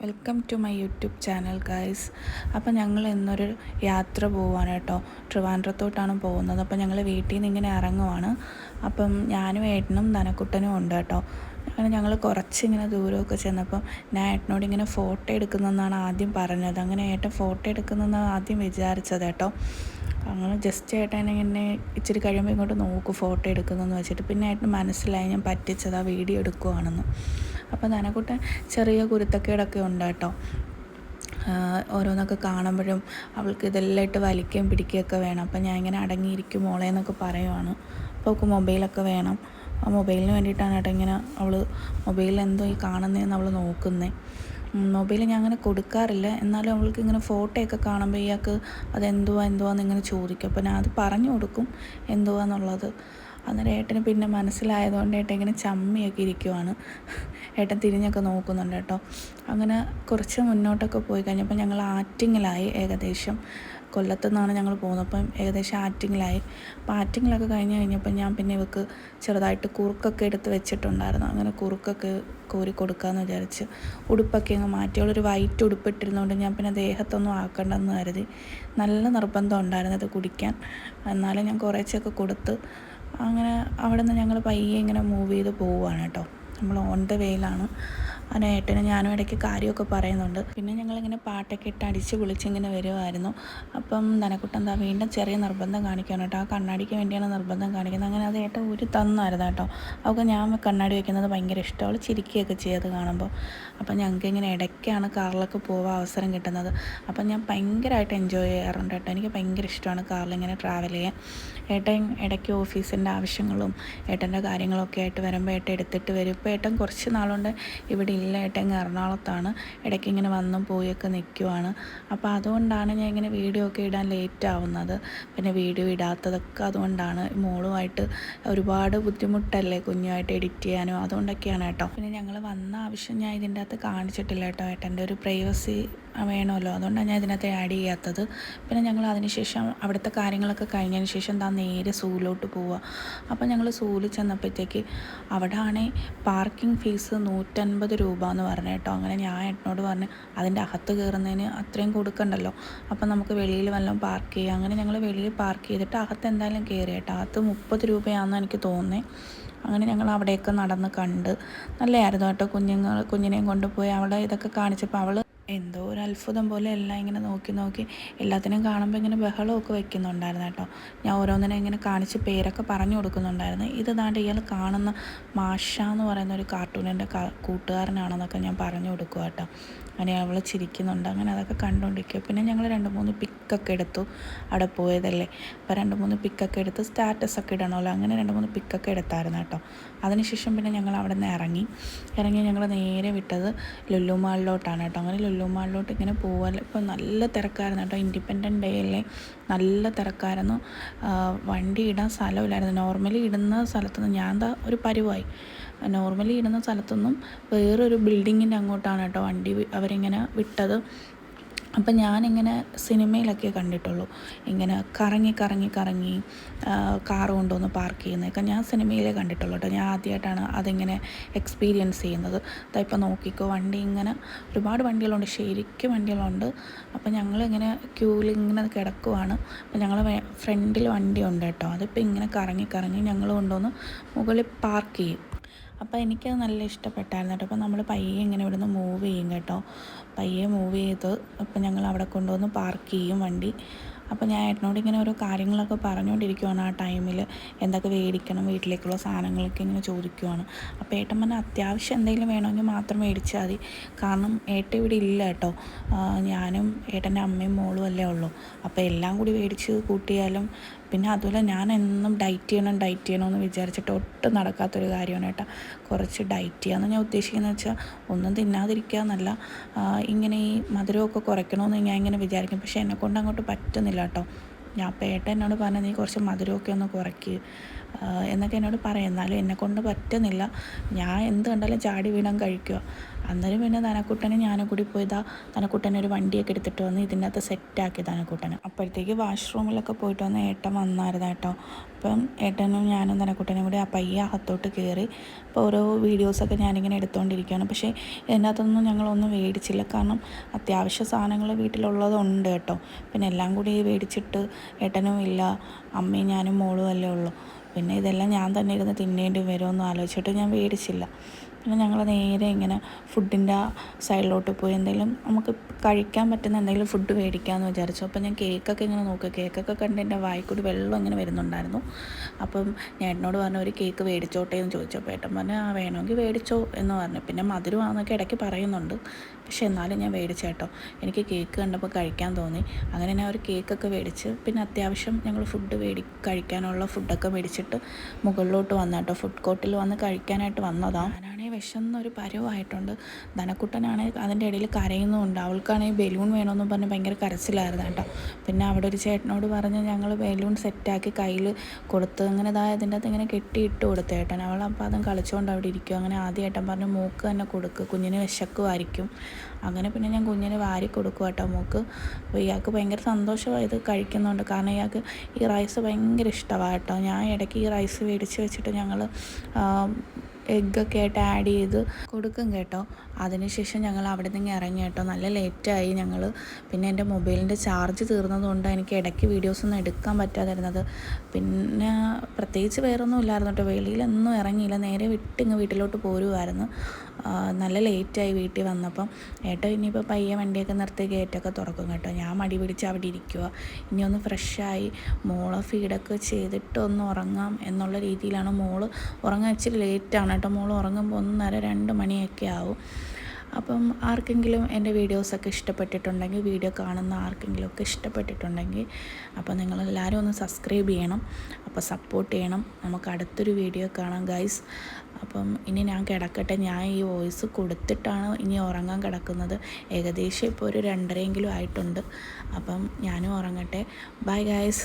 Welcome to my YouTube channel guys. അപ്പോൾ ഞങ്ങൾ ഇന്നൊരു യാത്ര പോവാണ് കേട്ടോ. ട്രിവാൻഡ്രത്തോട്ടാണ് പോകുന്നത്. അപ്പോൾ ഞങ്ങൾ വീട്ടിൽ നിന്ന് ഇങ്ങനെ ഇറങ്ങുവാണ്. അപ്പം ഞാനും ഏട്ടനും ധനക്കുട്ടനും ഉണ്ട് കേട്ടോ. അങ്ങനെ ഞങ്ങൾ കുറച്ചിങ്ങനെ ദൂരമൊക്കെ ചെന്നപ്പം ഞാൻ ഏട്ടനോട് ഇങ്ങനെ ഫോട്ടോ എടുക്കുന്നതെന്നാണ് ആദ്യം പറഞ്ഞത്. അങ്ങനെ ഏട്ടൻ ഫോട്ടോ എടുക്കുന്നതെന്നാണ് ആദ്യം വിചാരിച്ചത് കേട്ടോ. അങ്ങനെ ജസ്റ്റ് ഏട്ടൻ ഇങ്ങനെ ഇച്ചിരി കഴിയുമ്പോൾ ഇങ്ങോട്ട് നോക്കും ഫോട്ടോ എടുക്കുന്നതെന്ന് വെച്ചിട്ട്. പിന്നെ ഏട്ടന് മനസ്സിലായി ഞാൻ പറ്റിച്ചത്, ആ വീഡിയോ എടുക്കുവാണെന്ന്. അപ്പോൾ ധനക്കുട്ടൻ ചെറിയ കുരുത്തക്കേടൊക്കെ ഉണ്ട് കേട്ടോ. ഓരോന്നൊക്കെ കാണുമ്പോഴും അവൾക്ക് ഇതെല്ലാം ഇട്ട് വലിക്കുകയും പിടിക്കുകയൊക്കെ വേണം. അപ്പം ഞാൻ ഇങ്ങനെ അടങ്ങിയിരിക്കും മോളെ എന്നൊക്കെ പറയുവാണ്. അപ്പോൾ അവൾക്ക് മൊബൈലൊക്കെ വേണം. ആ മൊബൈലിന് വേണ്ടിയിട്ടാണ് ഏട്ടാ ഇങ്ങനെ അവൾ മൊബൈലിൽ എന്തോ ഈ കാണുന്നതെന്ന് അവൾ നോക്കുന്നത്. മൊബൈൽ ഞാൻ അങ്ങനെ കൊടുക്കാറില്ല, എന്നാലും അവൾക്ക് ഇങ്ങനെ ഫോട്ടോയൊക്കെ കാണുമ്പോൾ ഇയാൾക്ക് അതെന്തുവാന്ന് ഇങ്ങനെ ചോദിക്കും. അപ്പോൾ ഞാൻ അത് പറഞ്ഞു കൊടുക്കും എന്തുവാന്നുള്ളത്. അന്നേരം ഏട്ടന് പിന്നെ മനസ്സിലായതുകൊണ്ട് ഏട്ടൻ ഇങ്ങനെ ചമ്മിയൊക്കെ ഇരിക്കുവാണ്. ഏട്ടൻ തിരിഞ്ഞൊക്കെ നോക്കുന്നുണ്ട് കേട്ടോ. അങ്ങനെ കുറച്ച് മുന്നോട്ടൊക്കെ പോയി കഴിഞ്ഞപ്പോൾ ഞങ്ങൾ ആറ്റിങ്ങിലായി. ഏകദേശം കൊല്ലത്തു നിന്നാണ് ഞങ്ങൾ പോകുന്നത്. അപ്പം ഏകദേശം ആറ്റിങ്ങിലായി. അപ്പോൾ ആറ്റിങ്ങിലൊക്കെ കഴിഞ്ഞപ്പോൾ ഞാൻ പിന്നെ ഇവൾക്ക് ചെറുതായിട്ട് കുറുക്കൊക്കെ എടുത്ത് വെച്ചിട്ടുണ്ടായിരുന്നു. അങ്ങനെ കുറുക്കൊക്കെ കോരി കൊടുക്കാമെന്ന് വിചാരിച്ച് ഉടുപ്പൊക്കെ അങ്ങ് മാറ്റി. അവളൊരു വൈറ്റ് ഉടുപ്പിട്ടിരുന്നതുകൊണ്ട് ഞാൻ പിന്നെ ദേഹത്തൊന്നും ആക്കണ്ടെന്ന് കരുതി. നല്ല നിർബന്ധം ഉണ്ടായിരുന്നു അത് കുടിക്കാൻ. എന്നാലും ഞാൻ കുറേശ്ശൊക്കെ കൊടുത്ത് അങ്ങനെ അവിടെ നിന്ന് ഞങ്ങൾ പയ്യെ ഇങ്ങനെ മൂവ് ചെയ്ത് പോവുകയാണ് കേട്ടോ. നമ്മൾ ഓൺ ദ വേയിലാണ്. അങ്ങനെ ഏട്ടന് ഞാനും ഇടയ്ക്ക് കാര്യമൊക്കെ പറയുന്നുണ്ട്. പിന്നെ ഞങ്ങളിങ്ങനെ പാട്ടൊക്കെ ഇട്ട് അടിച്ച് പൊളിച്ചിങ്ങനെ വരുമായിരുന്നു. അപ്പം ധനക്കുട്ടൻ എന്താ വീണ്ടും ചെറിയ നിർബന്ധം കാണിക്കണം കേട്ടോ. ആ കണ്ണാടിക്ക് വേണ്ടിയാണ് നിർബന്ധം കാണിക്കുന്നത്. അങ്ങനെ അത് ഏട്ടൻ ഒരു തന്നായിരുന്നു കേട്ടോ. അവൾക്ക് ഞാൻ കണ്ണാടി വയ്ക്കുന്നത് ഭയങ്കര ഇഷ്ടം. അവൾ ചിരിക്കുകയൊക്കെ ചെയ്ത് കാണുമ്പോൾ. അപ്പം ഞങ്ങൾക്ക് ഇങ്ങനെ ഇടയ്ക്കാണ് കാറിലൊക്കെ പോകാൻ അവസരം കിട്ടുന്നത്. അപ്പം ഞാൻ ഭയങ്കരമായിട്ട് എൻജോയ് ചെയ്യാറുണ്ട് കേട്ടോ. എനിക്ക് ഭയങ്കര ഇഷ്ടമാണ് കാറിലിങ്ങനെ ട്രാവൽ ചെയ്യാൻ. ഏട്ടൻ ഇടയ്ക്ക് ഓഫീസിൻ്റെ ആവശ്യങ്ങളും ഏട്ടൻ്റെ കാര്യങ്ങളൊക്കെ ആയിട്ട് വരുമ്പോൾ ഏട്ടൻ എടുത്തിട്ട് വരും. ഇപ്പോൾ ഏട്ടൻ കുറച്ച് നാളുകൊണ്ട് ഇവിടെ ഇല്ല. ഏട്ടൻ എറണാകുളത്താണ്. ഇടയ്ക്ക് ഇങ്ങനെ വന്നും പോയൊക്കെ നിൽക്കുവാണ്. അപ്പോൾ അതുകൊണ്ടാണ് ഞാൻ ഇങ്ങനെ വീഡിയോ ഒക്കെ ഇടാൻ ലേറ്റ് ആവുന്നത്. പിന്നെ വീഡിയോ ഇടാത്തതൊക്കെ അതുകൊണ്ടാണ്. മോളുമായിട്ട് ഒരുപാട് ബുദ്ധിമുട്ടല്ലേ കുഞ്ഞുമായിട്ട് എഡിറ്റ് ചെയ്യാനും, അതുകൊണ്ടൊക്കെയാണ് കേട്ടോ. പിന്നെ ഞങ്ങൾ വന്ന ആവശ്യം ഞാൻ ഇതിൻ്റെ അകത്ത് കാണിച്ചിട്ടില്ല കേട്ടോ. ഏട്ടൻ്റെ ഒരു പ്രൈവസി വേണമല്ലോ, അതുകൊണ്ടാണ് ഞാൻ ഇതിനകത്ത് ആഡ് ചെയ്യാത്തത്. പിന്നെ ഞങ്ങൾ അതിനുശേഷം അവിടുത്തെ കാര്യങ്ങളൊക്കെ കഴിഞ്ഞതിന് ശേഷം നേരെ സൂവിലോട്ട് പോവുക. അപ്പോൾ ഞങ്ങൾ സൂവിൽ ചെന്നപ്പോഴത്തേക്ക് അവിടെ ആണെങ്കിൽ പാർക്കിംഗ് ഫീസ് 150 രൂപ എന്ന് പറഞ്ഞു കേട്ടോ. അങ്ങനെ ഞാൻ ഏട്ടനോട് പറഞ്ഞു അതിൻ്റെ അകത്ത് കയറുന്നതിന് അത്രയും കൊടുക്കണ്ടല്ലോ, അപ്പം നമുക്ക് വെളിയിൽ വല്ലതും പാർക്ക് ചെയ്യാം. അങ്ങനെ ഞങ്ങൾ വെളിയിൽ പാർക്ക് ചെയ്തിട്ട് അകത്ത് എന്തായാലും കയറി കേട്ടോ. അകത്ത് 30 രൂപയാണെന്ന് എനിക്ക് തോന്നുന്നത്. അങ്ങനെ ഞങ്ങൾ അവിടെയൊക്കെ നടന്ന് കണ്ട് നല്ലതായിരുന്നു കേട്ടോ. കുഞ്ഞിനെയും കൊണ്ടുപോയി അവിടെ ഇതൊക്കെ കാണിച്ചപ്പോൾ അവൾ എന്തോ ഒരു അത്ഭുതം പോലെ എല്ലാം ഇങ്ങനെ നോക്കി എല്ലാത്തിനും കാണുമ്പോൾ ഇങ്ങനെ ബഹളമൊക്കെ വെക്കുന്നുണ്ടായിരുന്നു കേട്ടോ. ഞാൻ ഓരോന്നിനെ ഇങ്ങനെ കാണിച്ച് പേരൊക്കെ പറഞ്ഞു കൊടുക്കുന്നുണ്ടായിരുന്നു. ഇത് ദാണ്ട് ഇയാൾ കാണുന്ന മാഷ എന്ന് പറയുന്ന ഒരു കാർട്ടൂണിൻ്റെ കൂട്ടുകാരനാണെന്നൊക്കെ ഞാൻ പറഞ്ഞു കൊടുക്കുക കേട്ടോ. അങ്ങനെ അവൾ ചിരിക്കുന്നുണ്ട്. അങ്ങനെ അതൊക്കെ കണ്ടുകൊണ്ടിരിക്കുക. പിന്നെ ഞങ്ങൾ 2-3 പിക്കൊക്കെ എടുത്തു. അവിടെ പോയതല്ലേ, അപ്പോൾ 2-3 പിക്കൊക്കെ എടുത്ത് സ്റ്റാറ്റസൊക്കെ ഇടണമല്ലോ. അങ്ങനെ 2-3 പിക്കൊക്കെ എടുത്തായിരുന്നു കേട്ടോ. അതിനുശേഷം പിന്നെ ഞങ്ങൾ അവിടെ നിന്ന് ഇറങ്ങി ഞങ്ങൾ നേരെ വിട്ടത് ലുലു മാളിലോട്ടാണ് കേട്ടോ. അങ്ങനെ ലുലു മാളിലോട്ട് ഇങ്ങനെ പോകാൻ ഇപ്പോൾ നല്ല തിരക്കായിരുന്നു കേട്ടോ. ഇൻഡിപെൻഡൻറ്റ് ഡേ അല്ലേ, നല്ല തിരക്കായിരുന്നു. വണ്ടി ഇടാൻ സ്ഥലമില്ലായിരുന്നു. നോർമലി ഇടുന്ന സ്ഥലത്തുനിന്ന് ഞാൻ ഒരു പരിവായി. നോർമലി ഇടുന്ന സ്ഥലത്തുനിന്നും വേറൊരു ബിൽഡിങ്ങിൻ്റെ അങ്ങോട്ടാണ് കേട്ടോ വണ്ടി അവരിങ്ങനെ വിട്ടത്. അപ്പം ഞാനിങ്ങനെ സിനിമയിലൊക്കെ കണ്ടിട്ടുള്ളൂ, ഇങ്ങനെ കറങ്ങി കാർ കൊണ്ടുവന്ന് പാർക്ക് ചെയ്യുന്നതൊക്കെ ഞാൻ സിനിമയിലേ കണ്ടിട്ടുള്ളൂ കേട്ടോ. ഞാൻ ആദ്യമായിട്ടാണ് അതിങ്ങനെ എക്സ്പീരിയൻസ് ചെയ്യുന്നത്. ഇപ്പം നോക്കിക്കോ, വണ്ടി ഇങ്ങനെ ഒരുപാട് വണ്ടികളുണ്ട്, ശരിക്കും വണ്ടികളുണ്ട്. അപ്പം ഞങ്ങളിങ്ങനെ ക്യൂവിൽ ഇങ്ങനെ കിടക്കുവാണ്. അപ്പം ഞങ്ങൾ ഫ്രണ്ടിൽ വണ്ടി ഉണ്ട് കേട്ടോ. അതിപ്പോൾ ഇങ്ങനെ കറങ്ങി ഞങ്ങൾ കൊണ്ടുവന്ന് മുകളിൽ പാർക്ക് ചെയ്യും. അപ്പോൾ എനിക്കത് നല്ല ഇഷ്ടപ്പെട്ടായിരുന്നു കേട്ടോ. അപ്പോൾ നമ്മൾ പയ്യെ ഇങ്ങനെ ഇവിടുന്ന് മൂവ് ചെയ്യും കേട്ടോ. പയ്യെ മൂവ് ചെയ്ത് അപ്പോൾ ഞങ്ങൾ അവിടെ കൊണ്ടുവന്ന് പാർക്ക് ചെയ്യും വണ്ടി. അപ്പോൾ ഞാൻ ഏട്ടനോട് ഇങ്ങനെ ഓരോ കാര്യങ്ങളൊക്കെ പറഞ്ഞുകൊണ്ടിരിക്കുവാണ്. ആ ടൈമിൽ എന്തൊക്കെ മേടിക്കണം, വീട്ടിലേക്കുള്ള സാധനങ്ങളൊക്കെ ഇങ്ങനെ ചോദിക്കുവാണ്. അപ്പോൾ ഏട്ടൻ പറഞ്ഞാൽ അത്യാവശ്യം എന്തെങ്കിലും വേണമെങ്കിൽ മാത്രം മേടിച്ചാൽ മതി. കാരണം ഏട്ടൻ ഇവിടെ ഇല്ല കേട്ടോ. ഞാനും ഏട്ടൻ്റെ അമ്മയും മോളും അല്ലേ ഉള്ളൂ. അപ്പോൾ എല്ലാം കൂടി മേടിച്ച് കൂട്ടിയാലും പിന്നെ അതുപോലെ ഞാൻ എന്നും ഡയറ്റ് ചെയ്യണമെന്ന് വിചാരിച്ചിട്ട് ഒട്ടും നടക്കാത്തൊരു കാര്യമാണ് കേട്ടോ. കുറച്ച് ഡയറ്റ് ചെയ്യാമെന്ന് ഞാൻ ഉദ്ദേശിക്കുന്നത് വെച്ചാൽ ഒന്നും തിന്നാതിരിക്കുക എന്നല്ല, ഇങ്ങനെ ഈ മധുരമൊക്കെ കുറയ്ക്കണമെന്ന് ഞാൻ ഇങ്ങനെ വിചാരിക്കും. പക്ഷേ എന്നെക്കൊണ്ട് അങ്ങോട്ട് പറ്റുന്നില്ല കേട്ടോ. ഞാൻ അപ്പോൾ ഏട്ടൻ എന്നോട് പറഞ്ഞാൽ നീ കുറച്ച് മധുരമൊക്കെ ഒന്ന് കുറയ്ക്കുക, എന്നൊക്കെ എന്നോട് പറയും. എന്നാലും എന്നെക്കൊണ്ട് പറ്റുന്നില്ല. ഞാൻ എന്ത് കണ്ടാലും ചാടി വീണാൻ കഴിക്കുക. അന്നേരം പിന്നെ തനക്കുട്ടനെ ഞാനും കൂടി പോയി തനക്കുട്ടനെ ഒരു വണ്ടിയൊക്കെ എടുത്തിട്ട് വന്ന് ഇതിൻ്റെ അകത്ത് സെറ്റാക്കി തനക്കുട്ടനെ. അപ്പോഴത്തേക്ക് വാഷ്റൂമിലൊക്കെ പോയിട്ട് വന്ന് ഏട്ടൻ വന്നായിരുന്നു കേട്ടോ. അപ്പം ഏട്ടനും ഞാനും തനക്കുട്ടനും കൂടി ആ പയ്യെ അകത്തോട്ട് കയറി. അപ്പോൾ ഓരോ വീഡിയോസൊക്കെ ഞാനിങ്ങനെ എടുത്തുകൊണ്ടിരിക്കുകയാണ്. പക്ഷേ ഇതിനകത്തൊന്നും ഞങ്ങളൊന്നും മേടിച്ചില്ല. കാരണം അത്യാവശ്യ സാധനങ്ങൾ വീട്ടിലുള്ളതുണ്ട് കേട്ടോ. പിന്നെ എല്ലാം കൂടി മേടിച്ചിട്ട് ഏട്ടനും ഇല്ല, അമ്മയും ഞാനും മോളും അല്ലേ ഉള്ളൂ. പിന്നെ ഇതെല്ലാം ഞാൻ തന്നെ ഇരുന്ന് തിന്നേണ്ടി വരുമെന്ന് ആലോചിച്ചിട്ട് ഞാൻ മേടിച്ചില്ല. പിന്നെ ഞങ്ങൾ നേരെ ഇങ്ങനെ ഫുഡിൻ്റെ സൈഡിലോട്ട് പോയി എന്തെങ്കിലും നമുക്ക് കഴിക്കാൻ പറ്റുന്ന എന്തെങ്കിലും ഫുഡ് മേടിക്കാമെന്ന് വിചാരിച്ചു. അപ്പം ഞാൻ കേക്കൊക്കെ ഇങ്ങനെ നോക്കുക. കേക്കൊക്കെ കണ്ട് എൻ്റെ വായിക്കൂടി വെള്ളം ഇങ്ങനെ വരുന്നുണ്ടായിരുന്നു. അപ്പം ഞാൻ ഏട്ടനോട് പറഞ്ഞു ഒരു കേക്ക് മേടിച്ചോട്ടെ എന്ന് ചോദിച്ചു. അപ്പോൾ ഏട്ടൻ പറഞ്ഞു ആ വേണമെങ്കിൽ മേടിച്ചോ എന്ന് പറഞ്ഞു. പിന്നെ മധുരമാണെന്നൊക്കെ ഇടയ്ക്ക് പറയുന്നുണ്ട്. പക്ഷേ എന്നാലും ഞാൻ മേടിച്ചു കേട്ടോ. എനിക്ക് കേക്ക് കണ്ടപ്പോൾ കഴിക്കാൻ തോന്നി. അങ്ങനെ ഞാൻ ഒരു കേക്കൊക്കെ മേടിച്ച് പിന്നെ അത്യാവശ്യം ഞങ്ങൾ കഴിക്കാനുള്ള ഫുഡൊക്കെ മേടിച്ചിട്ട് മുകളിലോട്ട് വന്നു കേട്ടോ. ഫുഡ് കോർട്ടിൽ വന്ന് കഴിക്കാനായിട്ട് വന്നതാണ്. ഞാനാണെങ്കിൽ വിശന്നൊരു പരുവായിട്ടുണ്ട്. ധനക്കുട്ടനാണെങ്കിൽ അതിൻ്റെ ഇടയിൽ കരയുന്നുമുണ്ട്. അവൾക്കാണെങ്കിൽ ബലൂൺ വേണമെന്ന് പറഞ്ഞ് ഭയങ്കര കരച്ചിലായിരുന്നു കേട്ടോ. പിന്നെ അവിടെ ഒരു ചേട്ടനോട് പറഞ്ഞ് ഞങ്ങൾ ബലൂൺ സെറ്റാക്കി കയ്യിൽ കൊടുത്ത് അങ്ങനെ ഇതിൻ്റെ അകത്ത് ഇങ്ങനെ കെട്ടിയിട്ട് കൊടുത്തു ഏട്ടൻ. അവളപ്പോൾ അതും കളിച്ചുകൊണ്ട് അവിടെ ഇരിക്കും. അങ്ങനെ ആദ്യം ഏട്ടൻ പറഞ്ഞു മൂക്ക് തന്നെ കൊടുക്കുക, കുഞ്ഞിന് വിശക്കുമായിരിക്കും. അങ്ങനെ പിന്നെ ഞാൻ കുഞ്ഞിന് വാരി കൊടുക്കും കേട്ടോ മൂക്ക്. അപ്പോൾ ഇയാൾക്ക് ഭയങ്കര സന്തോഷമായി ഇത് കഴിക്കുന്നുണ്ട്. കാരണം ഇയാൾക്ക് ഈ റൈസ് ഭയങ്കര ഇഷ്ടമാണ് കേട്ടോ. ഞാൻ ഇടയ്ക്ക് ഈ റൈസ് മേടിച്ച് വെച്ചിട്ട് ഞങ്ങൾ എഗ്ഗൊക്കെ ആയിട്ട് ആഡ് ചെയ്ത് കൊടുക്കും കേട്ടോ. അതിനുശേഷം ഞങ്ങൾ അവിടെ നിന്ന് ഇറങ്ങി കേട്ടോ. നല്ല ലേറ്റായി ഞങ്ങൾ. പിന്നെ എൻ്റെ മൊബൈലിൻ്റെ ചാർജ് തീർന്നതുകൊണ്ട് എനിക്ക് ഇടയ്ക്ക് വീഡിയോസൊന്നും എടുക്കാൻ പറ്റാതിരുന്നത്. പിന്നെ പ്രത്യേകിച്ച് വേറൊന്നും ഇല്ലായിരുന്നു കേട്ടോ. വെളിയിലൊന്നും ഇറങ്ങിയില്ല. നേരെ ഇങ്ങ് വീട്ടിലോട്ട് പോരുമായിരുന്നു. നല്ല ലേറ്റായി വീട്ടിൽ വന്നപ്പം. ഏട്ടോ ഇനിയിപ്പോൾ പയ്യെ വണ്ടിയൊക്കെ നിർത്തി ഗേറ്റൊക്കെ തുറക്കും കേട്ടോ. ഞാൻ മടി പിടിച്ച് അവിടെ ഇരിക്കുക. ഇനി ഒന്ന് ഫ്രഷായി മോളെ ഫീഡൊക്കെ ചെയ്തിട്ട് ഒന്ന് ഉറങ്ങാം എന്നുള്ള രീതിയിലാണ്. മോള് ഉറങ്ങാൻ ഇച്ചിരി ലേറ്റാണ് കേട്ടോ. മോള് ഉറങ്ങുമ്പോൾ 1:30-2 മണിയൊക്കെ ആവും. അപ്പം ആർക്കെങ്കിലും എൻ്റെ വീഡിയോസൊക്കെ ഇഷ്ടപ്പെട്ടിട്ടുണ്ടെങ്കിൽ, വീഡിയോ കാണുന്ന ആർക്കെങ്കിലുമൊക്കെ ഇഷ്ടപ്പെട്ടിട്ടുണ്ടെങ്കിൽ അപ്പോൾ നിങ്ങളെല്ലാവരും ഒന്ന് സബ്സ്ക്രൈബ് ചെയ്യണം. അപ്പോൾ സപ്പോർട്ട് ചെയ്യണം. നമുക്ക് അടുത്തൊരു വീഡിയോ കാണാം ഗൈസ്. അപ്പം ഇനി ഞാൻ കിടക്കട്ടെ. ഞാൻ ഈ വോയിസ് കൊടുത്തിട്ടാണ് ഇനി ഉറങ്ങാൻ കിടക്കുന്നത്. ഏകദേശം ഇപ്പോൾ ഒരു 2:30 ആയിട്ടുണ്ട്. അപ്പം ഞാനും ഉറങ്ങട്ടെ. Bye guys.